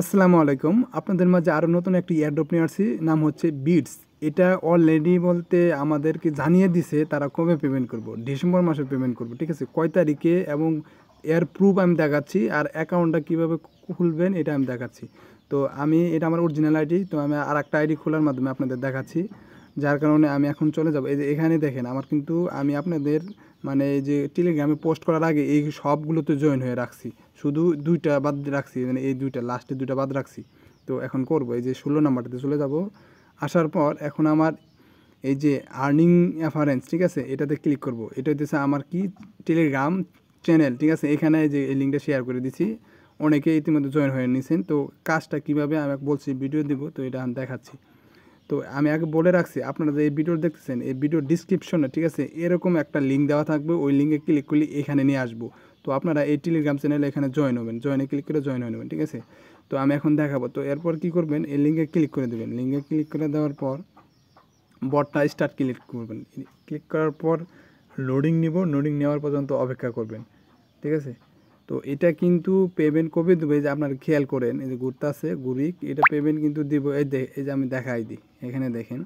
আসসালামু আলাইকুম। আপনাদের মাঝে আরও নতুন একটি এয়ারড্রপ নিয়ে আসছি, নাম হচ্ছে বিটস। এটা অলরেডি বলতে আমাদেরকে জানিয়ে দিছে তারা কবে পেমেন্ট করব, ডিসেম্বর মাসে পেমেন্ট করব, ঠিক আছে, কয় তারিখে, এবং এর প্রুফ আমি দেখাচ্ছি, আর অ্যাকাউন্টটা কীভাবে খুলবেন এটা আমি দেখাচ্ছি। তো এটা আমার অরিজিনাল আইডি, তো আমি আর একটা আইডি খোলার মাধ্যমে আপনাদের দেখাচ্ছি, যার কারণে আমি এখন চলে যাব। এই যে এখানে দেখেন আমার কিন্তু আমি আপনাদের মানে এই যে টেলিগ্রামে পোস্ট করার আগে এই সবগুলোতে জয়েন হয়ে রাখছি, শুধু দুইটা বাদ রাখছি, মানে এই দুইটা লাস্টে দুইটা বাদ রাখছি। তো এখন করব, এই যে 16 নাম্বারটাতে চলে যাব। আসার পর এখন আমার এই যে আর্নিং অ্যাফারেন্স, ঠিক আছে, এটাতে ক্লিক করব। এটা হচ্ছে আমার কি টেলিগ্রাম চ্যানেল, ঠিক আছে। এখানে এই যে এই লিঙ্কটা শেয়ার করে দিছি, অনেকে ইতিমধ্যে জয়েন হয়ে নিয়েছেন। তো কাজটা কীভাবে আমি বলছি, ভিডিও দিব, তো এটা আমি দেখাচ্ছি। তো আমি আগে বলে রাখছি, আপনারা যে এই ভিডিও দেখতেছেন, এই ভিডিওর ডিসক্রিপশনে, ঠিক আছে, এরকম একটা লিঙ্ক দেওয়া থাকবে, ওই লিঙ্কে ক্লিক করলে এখানে নিয়ে আসবো। তো আপনারা এই টেলিগ্রাম চ্যানেলে এখানে জয়েন হবেন, জয়েনে ক্লিক করে জয়েন হয়ে নেবেন, ঠিক আছে। তো আমি এখন দেখাবো। তো এরপর কী করবেন, এই লিঙ্কে ক্লিক করে দেবেন। লিঙ্কে ক্লিক করে দেওয়ার পর বটটা স্টার্ট ক্লিক করবেন। ক্লিক করার পর লোডিং লোডিং নেওয়ার পর্যন্ত অপেক্ষা করবেন, ঠিক আছে। তো এটা কিন্তু পেমেন্ট কবে দেবে, যে আপনারা খেয়াল করেন, এই যে ঘুরতে আছে গুরিক, এটা পেমেন্ট কিন্তু দিব। এই যে আমি দেখাই দিই, এখানে দেখেন,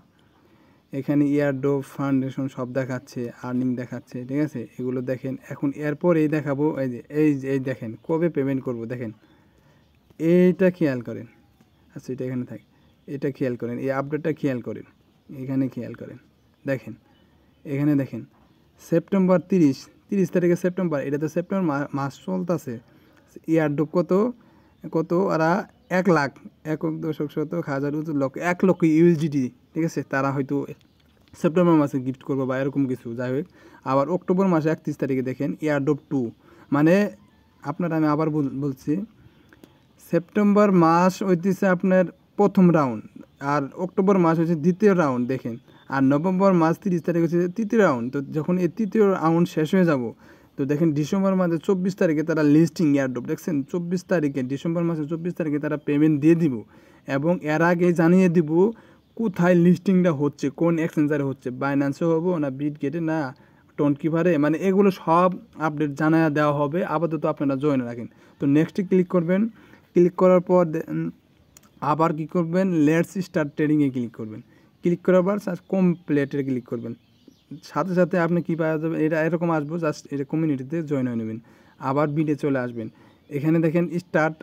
এখানে ইয়ারড্রপ ফাউন্ডেশন সব দেখাচ্ছে, আর্নিং দেখাচ্ছে, ঠিক আছে, এগুলো দেখেন। এখন এরপর এই দেখাবো, এই দেখেন কবে পেমেন্ট করব, দেখেন এইটা খেয়াল করেন। আচ্ছা, এটা এখানে থাকে, এটা খেয়াল করেন, এই আপডেটটা খেয়াল করেন, এখানে খেয়াল করেন, দেখেন এখানে দেখেন সেপ্টেম্বর 30 তারিখে সেপ্টেম্বর, এটা তো সেপ্টেম্বর মাস চলতেছে। ইয়ারড্রপ কত কত ওরা 1 লাখ 1,10,1,000 1 লক্ষ ইউএসডিটি, ঠিক আছে, তারা হয়তো সেপ্টেম্বর মাসে গিফট করবো বা এরকম কিছু, যাই হোক। আবার অক্টোবর মাসে 31 তারিখে দেখেন ইয়ারড্রপ 2, মানে আপনারা, আমি আবার বলছি, সেপ্টেম্বর মাস হইতেছে আপনার প্রথম রাউন্ড, আর অক্টোবর মাস হচ্ছে দ্বিতীয় রাউন্ড, দেখেন। আর নভেম্বর মাস 30 তারিখ হচ্ছে তৃতীয় রাউন্ড। তো যখন এই তৃতীয় রাউন্ড শেষ হয়ে যাব, তো দেখেন ডিসেম্বর মাসে 24 তারিখে তারা লিস্টিং ইয়ারড্রপ, দেখছেন 24 তারিখে, ডিসেম্বর মাসে 24 তারিখে তারা পেমেন্ট দিয়ে দিব, এবং এর আগে জানিয়ে দিব কোথায় লিস্টিংটা হচ্ছে, কোন এক্সচেঞ্জারে হচ্ছে, বাইন্যান্সে হবো না বিটগেটে না টোনকিভারে, মানে এগুলো সব আপডেট জানায় দেওয়া হবে। আপাতত আপনারা জয়েন রাখেন। তো নেক্সটে ক্লিক করবেন। ক্লিক করার পর আবার কী করবেন, লেটস স্টার্ট ট্রেডিংয়ে ক্লিক করবেন। ক্লিক করার পর কমপ্লিটে ক্লিক করবেন। সাথে সাথে আপনি কী পাওয়া যাবে, এটা এরকম আসবো, জাস্ট এটা কমিউনিটিতে জয়েন হয়ে নেবেন। আবার বিটে চলে আসবেন, এখানে দেখেন স্টার্ট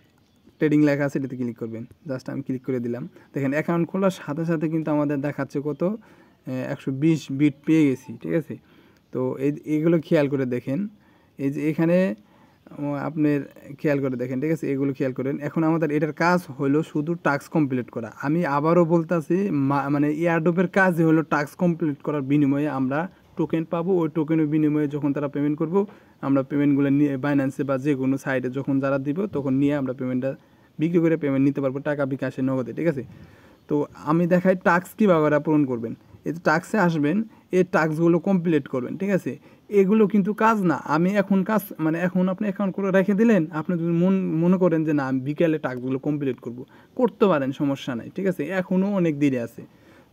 ট্রেডিং লেখা আছে, এটাতে ক্লিক করবেন। জাস্ট আমি ক্লিক করে দিলাম। দেখেন অ্যাকাউন্ট খোলার সাথে সাথে কিন্তু আমাদের দেখাচ্ছে কত, 120 বিট পেয়ে গেছি, ঠিক আছে। তো এইগুলো খেয়াল করে দেখেন, এই যে এখানে আপনার খেয়াল করে দেখেন, ঠিক আছে, এগুলো খেয়াল করেন। এখন আমাদের এটার কাজ হলো শুধু টাস্ক কমপ্লিট করা। আমি আবারও বলতেছি, মানে এয়ারড্রপের কাজই হলো টাস্ক কমপ্লিট করার বিনিময়ে আমরা টোকেন পাবো। ওই টোকেনের বিনিময়ে যখন তারা পেমেন্ট করব, আমরা পেমেন্টগুলো নিয়ে বাইন্যান্সে বা যে কোনো সাইটে যখন যারা দিব, তখন নিয়ে আমরা পেমেন্টটা বিক্রি করে পেমেন্ট নিতে পারবো, টাকা বিকাশে, নগদে, ঠিক আছে। তো আমি দেখাই টাস্ক কীভাবে ওরা পূরণ করবেন। এই টাস্কে আসবেন, এই টাস্কগুলো কমপ্লিট করবেন, ঠিক আছে। এগুলো কিন্তু কাজ না, আমি এখন কাজ, মানে এখন আপনি অ্যাকাউন্ট করে রেখে দিলেন, আপনি যদি মনে করেন যে না আমি বিকেলে টাস্কগুলো কমপ্লিট করতে পারেন, সমস্যা নাই, ঠিক আছে, এখনও অনেক দেরি আছে।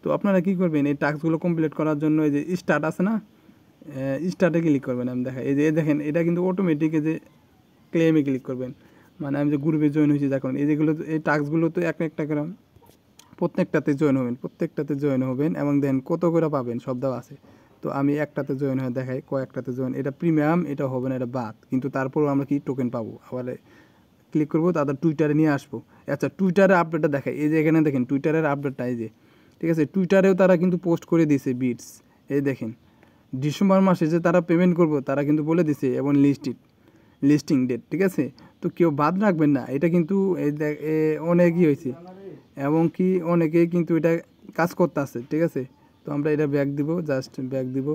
তো আপনারা কী করবেন, এই টাস্কগুলো কমপ্লিট করার জন্য এই যে স্টার্ট আছে না, স্টার্টে ক্লিক করবেন। আমি দেখাই, এই যে দেখেন, এটা কিন্তু অটোমেটিক, এই যে ক্লেমে ক্লিক করবেন, মানে আমি যে গ্রুপে জয়েন হয়েছি, দেখুন এই যেগুলো, এই টাস্কগুলো তো একটা করে প্রত্যেকটাতে জয়েন হবেন, এবং দেন কত করে পাবেন সব দেওয়া আছে। তো আমি একটাতে জয়েন হয়ে দেখাই, কয়েকটাতে জয়েন, এটা প্রিমিয়াম, এটা হবে না, এটা বাদ, কিন্তু তারপরেও আমরা কি টোকেন পাবো। আবার ক্লিক করবো, তাদের টুইটারে নিয়ে আসবো। আচ্ছা, টুইটারে আপডেটটা দেখাই, এই যে এখানে দেখেন টুইটারের আপডেটটা, এই যে, ঠিক আছে, টুইটারেও তারা কিন্তু পোস্ট করে দিয়েছে বিটস। এই দেখেন ডিসেম্বর মাসে যে তারা পেমেন্ট করবো, তারা কিন্তু বলে দিছে, এবং লিস্টিং ডেট, ঠিক আছে। তো কেউ বাদ রাখবেন না, এটা কিন্তু অনেকই হয়েছে, এবং কি অনেকেই কিন্তু এটা কাজ করতে আছে, ঠিক আছে। তো আমরা এটা ব্যাক দিব, জাস্ট ব্যাক দিব।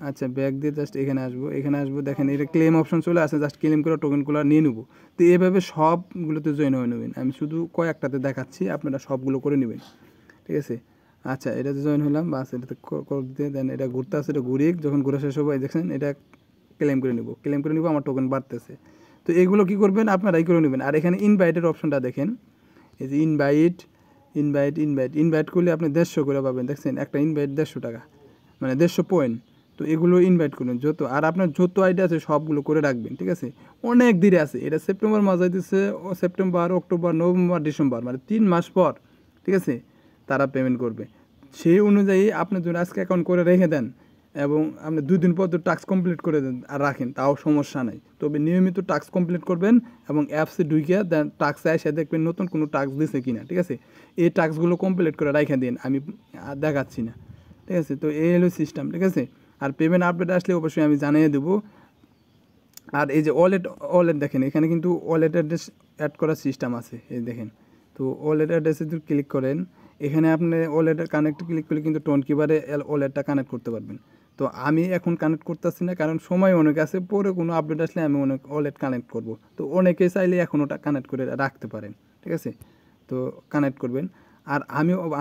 আচ্ছা, ব্যাক দিয়ে জাস্ট এখানে আসবো, দেখেন এটা ক্লেম অপশন চলে আসে, জাস্ট ক্লেম করে টোকেনগুলো নিয়ে নেবো। তো এভাবে সবগুলোতে জয়েন হয়ে নেবেন। আমি শুধু কয়েকটাতে দেখাচ্ছি, আপনারা সবগুলো করে নেবেন, ঠিক আছে। আচ্ছা, এটাতে জয়েন হলাম, বাস, এটাতে করে দিয়ে দেন, এটা ঘুরতে আসে, এটা ঘুরিয়ে যখন ঘুরে শেষ হবো, দেখছেন এটা ক্লেম করে নিব, আমার টোকেন বাড়তেছে। তো এগুলো কী করবেন, আপনারাই করে নেবেন। আর এখানে ইনভাইটের অপশনটা দেখেন, এই যে ইনভাইট করলে আপনি 150 করে পাবেন, দেখছেন, একটা ইনভাইট 150 টাকা, মানে 150 পয়েন্ট। তো এগুলো ইনভাইট করবেন যত, আর আপনার যত আইডিয়া আছে সবগুলো করে রাখবেন, ঠিক আছে। অনেক ধীরে আছে, এটা সেপ্টেম্বর মাস যাইতেছে, সেপ্টেম্বর, অক্টোবর, নভেম্বর, ডিসেম্বর, মানে 3 মাস পর, ঠিক আছে, তারা পেমেন্ট করবে। সেই অনুযায়ী আপনি যদি আজকে অ্যাকাউন্ট করে রেখে দেন এবং আপনি 2 দিন পর টাস্ক কমপ্লিট করে দেন আর রাখেন, তাও সমস্যা নাই। তবে নিয়মিত টাস্ক কমপ্লিট করবেন এবং অ্যাপসে ঢুকিয়ে দেন, টাস্কে এসে দেখবেন নতুন কোনো টাস্ক দিছে কিনা, ঠিক আছে। এই টাস্কগুলো কমপ্লিট করে রেখে দিন, আমি আর দেখাচ্ছি না, ঠিক আছে। তো এই হলো সিস্টেম, ঠিক আছে। আর পেমেন্ট আপডেট আসলে অবশ্যই আমি জানিয়ে দেবো। আর এই যে ওয়ালেট দেখেন, এখানে কিন্তু ওয়ালেট অ্যাড্রেস অ্যাড করার সিস্টেম আছে, এই দেখেন। তো ওয়ালেট অ্যাড্রেসে যদি ক্লিক করেন, এখানে আপনি ওয়ালেটের কানেক্ট ক্লিক করলে কিন্তু টোনকিবারে ওয়ালেটটা কানেক্ট করতে পারবেন। তো আমি এখন কানেক্ট করতেছি না, কারণ সময় অনেক আছে, পরে কোনো আপডেট আসলে আমি অনেক ওয়ালেট কানেক্ট করব। তো অনেকে চাইলে এখন ওটা কানেক্ট করে রাখতে পারেন, ঠিক আছে। তো কানেক্ট করবেন। আর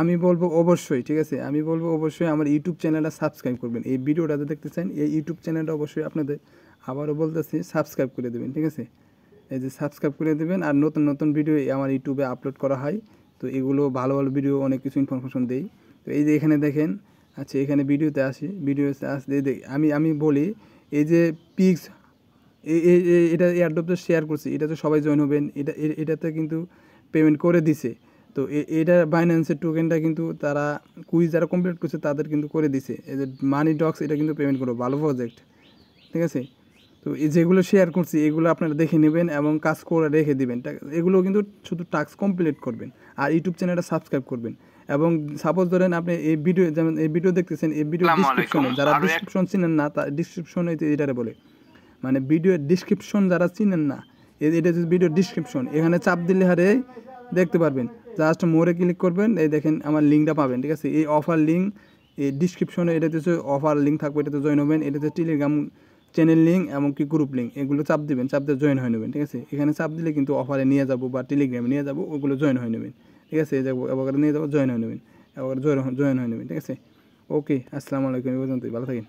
আমি বলবো অবশ্যই, ঠিক আছে, আমি বলবো অবশ্যই আমার ইউটিউব চ্যানেলটা সাবস্ক্রাইব করবেন। এই ভিডিওটা দেখতে চান, এই ইউটিউব চ্যানেলটা অবশ্যই আপনাদের আবারও বলতেছি সাবস্ক্রাইব করে দেবেন, ঠিক আছে। এই যে সাবস্ক্রাইব করে দেবেন। আর নতুন নতুন ভিডিও আমার ইউটিউবে আপলোড করা হয়, তো এগুলো ভালো ভালো ভিডিও, অনেক কিছু ইনফরমেশন দেই। তো এই যে এখানে দেখেন, আচ্ছা এখানে ভিডিওতে আসি, ভিডিওতে আসলে আমি বলি, এই যে পিক্স, এটা এয়ারড্রপটা শেয়ার করছি, এটাতে সবাই জয়েন হবেন। এটাতে কিন্তু পেমেন্ট করে দিছে। তো এটা বাইন্যান্সের টোকেনটা কিন্তু তারা কুইজ যারা কমপ্লিট করছে তাদের কিন্তু করে দিছে। এই যে মানি ডক্স, এটা কিন্তু পেমেন্ট করবো, ভালো প্রজেক্ট, ঠিক আছে। তো এই যেগুলো শেয়ার করছি এগুলো আপনারা দেখে নেবেন এবং কাজ করে রেখে দিবেন। এগুলো কিন্তু শুধু টাস্ক কমপ্লিট করবেন আর ইউটিউব চ্যানেলটা সাবস্ক্রাইব করবেন। এবং সাপোজ ধরেন আপনি এই ভিডিও, যেমন এই ভিডিও দেখতেছেন, এই ভিডিও ডিসক্রিপশনে, যারা ডিসক্রিপশন চিনেন না, তার ডিসক্রিপশনে এটারে বলে, মানে ভিডিও ডিসক্রিপশন যারা চিনেন না, এটা হচ্ছে ভিডিও ডিসক্রিপশন, এখানে চাপ দিলে হারে দেখতে পারবেন। জাস্ট মোরে ক্লিক করবেন, এই দেখেন আমার লিঙ্কটা পাবেন, ঠিক আছে। এই অফার লিঙ্ক, এই ডিসক্রিপশনে এটাতে হচ্ছে অফার লিঙ্ক থাকবে, এটাতে জয়েন হবেন। এটাতে টেলিগ্রাম চ্যানেল লিঙ্ক এমনকি গ্রুপ লিঙ্ক, এগুলো চাপ দিবেন, চাপ দিয়ে জয়েন হয়ে নেবেন, ঠিক আছে। এখানে চাপ দিলে কিন্তু অফারে নিয়ে যাবো বা টেলিগ্রামে নিয়ে যাবো, ওগুলো জয়েন হয়ে নেবেন, ঠিক আছে। এই যাবো এবার নিয়ে যাবো, জয়েন হয়ে নেবেন, এবার জয়েন হয়ে নেবেন, ঠিক আছে। ওকে, আসসালামু আলাইকুম, এই পর্যন্তই, ভালো থাকেন।